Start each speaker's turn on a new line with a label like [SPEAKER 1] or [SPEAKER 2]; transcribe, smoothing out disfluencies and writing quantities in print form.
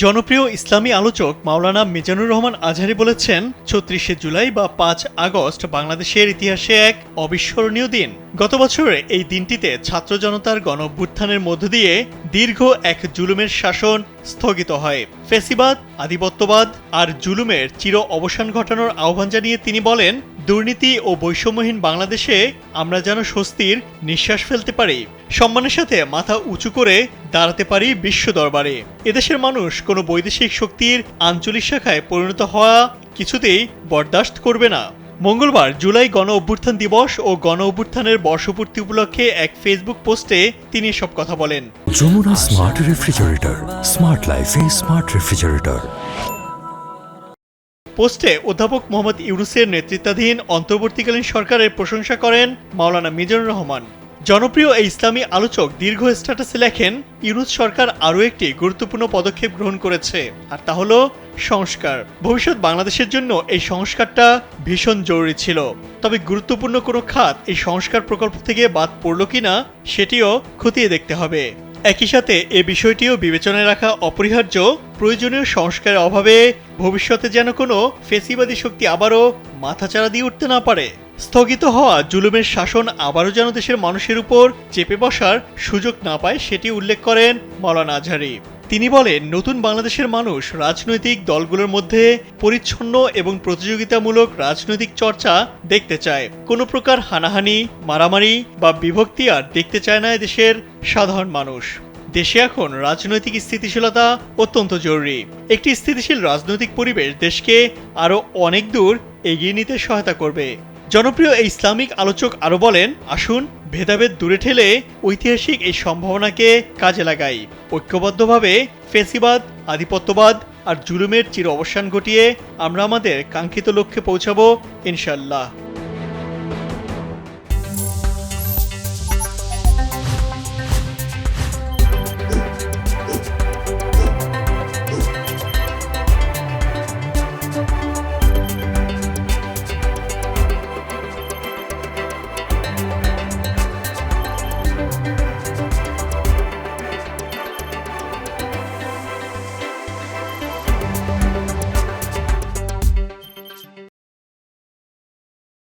[SPEAKER 1] জনপ্রিয় ইসলামী আলোচক মাওলানা মিজানুর রহমান আজহারী বলেছেন, ৩৬শে জুলাই বা ৫ আগস্ট বাংলাদেশের ইতিহাসে এক অবিস্মরণীয় দিন। গত বছরে এই দিনটিতে ছাত্র জনতার গণ অভ্যুত্থানের মধ্য দিয়ে দীর্ঘ এক জুলুমের শাসন স্থগিত হয়। ফ্যাসিবাদ, আধিপত্যবাদ আর জুলুমের চির অবসান ঘটানোর আহ্বান জানিয়ে তিনি বলেন, দুর্নীতি ও বৈষম্যহীন বাংলাদেশে আমরা যেন স্বস্তির নিঃশ্বাস ফেলতে পারি, সম্মানের সাথে মাথা উঁচু করে দাঁড়াতে পারি বিশ্ব দরবারে। এদেশের মানুষ কোনো বৈদেশিক শক্তির আঞ্চলিক শাখায় পরিণত হওয়া কিছুতেই বরদাস্ত করবে না। মঙ্গলবার জুলাই গণ অভ্যুত্থান দিবস ও গণ অভ্যুত্থানের বর্ষপূর্তি উপলক্ষে এক ফেসবুক পোস্টে তিনি এসব কথা বলেন।
[SPEAKER 2] যমুনা স্মার্ট রেফ্রিজারেটর, স্মার্ট লাইফে স্মার্ট রেফ্রিজারেটর।
[SPEAKER 1] পোস্টে অধ্যাপক মোহাম্মদ ইউনূসের নেতৃত্বাধীন অন্তর্বর্তীকালীন সরকারের প্রশংসা করেন মাওলানা মিজানুর রহমান। জনপ্রিয় এই ইসলামী আলোচক দীর্ঘ স্ট্যাটাসে লেখেন, ইউনূস সরকার আরও একটি গুরুত্বপূর্ণ পদক্ষেপ গ্রহণ করেছে, আর তা হলো সংস্কার। ভবিষ্যৎ বাংলাদেশের জন্য এই সংস্কারটা ভীষণ জরুরি ছিল। তবে গুরুত্বপূর্ণ কোনো খাত এই সংস্কার প্রকল্প থেকে বাদ পড়ল কিনা সেটিও খতিয়ে দেখতে হবে। একই সাথে এ বিষয়টিও বিবেচনায় রাখা অপরিহার্য, প্রয়োজনীয় সংস্কারের অভাবে ভবিষ্যতে যেন কোনো ফ্যাসিবাদী শক্তি আবারও মাথাচাড়া দিয়ে উঠতে না পারে। স্থগিত হওয়া জুলুমের শাসন আবারও যেন দেশের মানুষের উপর চেপে বসার সুযোগ না পায় সেটি উল্লেখ করেন মাওলানা আজহারী। তিনি বলেন, নতুন বাংলাদেশের মানুষ রাজনৈতিক দলগুলোর মধ্যে পরিচ্ছন্ন এবং প্রতিযোগিতামূলক রাজনৈতিক চর্চা দেখতে চায়। কোনো প্রকার হানাহানি, মারামারি বা বিভক্তি আর দেখতে চায় না দেশের সাধারণ মানুষ। দেশে এখন রাজনৈতিক স্থিতিশীলতা অত্যন্ত জরুরি। একটি স্থিতিশীল রাজনৈতিক পরিবেশ দেশকে আরও অনেক দূর এগিয়ে নিতে সহায়তা করবে। জনপ্রিয় এই ইসলামিক আলোচক আরও বলেন, আসুন ভেদাভেদ দূরে ঠেলে ঐতিহাসিক এই সম্ভাবনাকে কাজে লাগাই। ঐক্যবদ্ধভাবে ফ্যাসিবাদ, আধিপত্যবাদ আর জুলুমের চির অবসান ঘটিয়ে আমরা আমাদের কাঙ্ক্ষিত লক্ষ্যে পৌঁছাবো ইনশাআল্লাহ।